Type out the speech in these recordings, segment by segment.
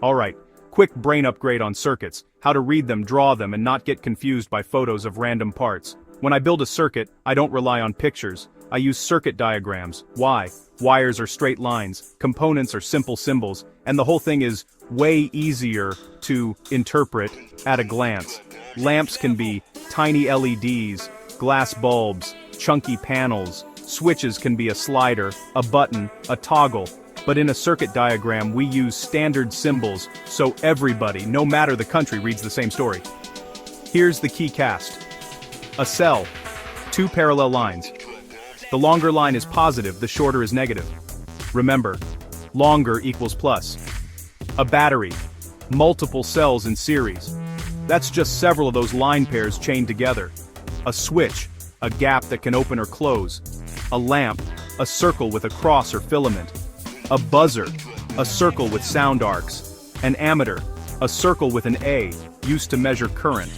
Alright, quick brain upgrade on circuits, how to read them, draw them, and not get confused by photos of random parts. When I build a circuit, I don't rely on pictures. I use circuit diagrams. Why? Wires are straight lines, components are simple symbols, and the whole thing is way easier to interpret at a glance. Lamps can be tiny LEDs, glass bulbs, chunky panels. Switches can be a slider, a button, a toggle. But in a circuit diagram we use standard symbols, so everybody, no matter the country, reads the same story. Here's the key cast. A cell. 2 parallel lines. The longer line is positive, the shorter is negative. Remember, longer equals plus. A battery. Multiple cells in series. That's just several of those line pairs chained together. A switch. A gap that can open or close. A lamp. A circle with a cross or filament. A buzzer, a circle with sound arcs. An ammeter, a circle with an A, used to measure current.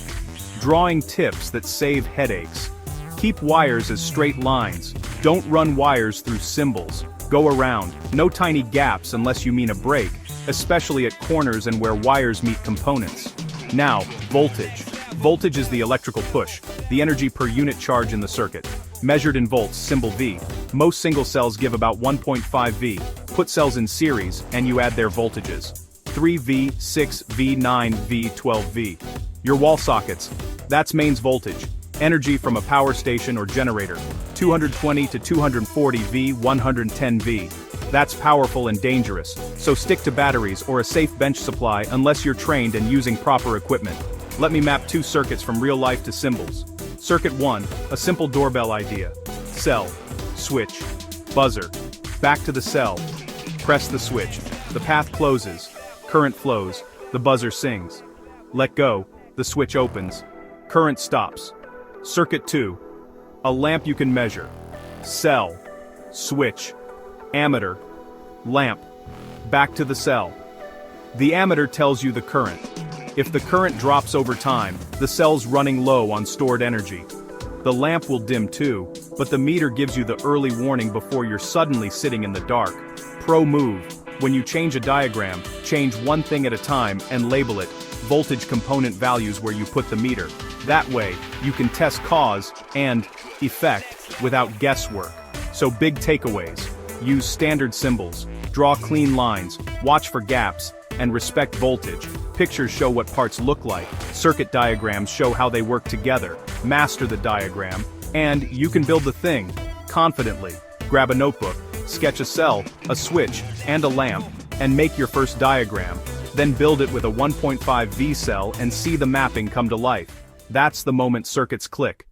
Drawing tips that save headaches. Keep wires as straight lines. Don't run wires through symbols. Go around. No tiny gaps unless you mean a break, especially at corners and where wires meet components. Now, voltage. Voltage is the electrical push, the energy per unit charge in the circuit. Measured in volts, symbol V. Most single cells give about 1.5 V. Put cells in series, and you add their voltages. 3V, 6V, 9V, 12V. Your wall sockets. That's mains voltage. Energy from a power station or generator. 220 to 240 V, 110 V. That's powerful and dangerous, so stick to batteries or a safe bench supply unless you're trained and using proper equipment. Let me map 2 circuits from real life to symbols. Circuit 1, a simple doorbell idea. Cell, switch, buzzer. Back to the cell. Press the switch. The path closes. Current flows. The buzzer sings. Let go. The switch opens. Current stops. Circuit 2, a lamp you can measure. Cell, switch, ammeter, lamp. Back to the cell. The ammeter tells you the current. If the current drops over time, the cell's running low on stored energy. The lamp will dim too, but the meter gives you the early warning before you're suddenly sitting in the dark. Pro move: when you change a diagram, change one thing at a time and label it voltage component values where you put the meter. That way, you can test cause and effect without guesswork. So big takeaways: use standard symbols, draw clean lines, watch for gaps, and respect voltage. Pictures show what parts look like, circuit diagrams show how they work together. Master the diagram, and you can build the thing confidently. Grab a notebook, sketch a cell, a switch, and a lamp, and make your first diagram. Then build it with a 1.5 V cell and see the mapping come to life. That's the moment circuits click.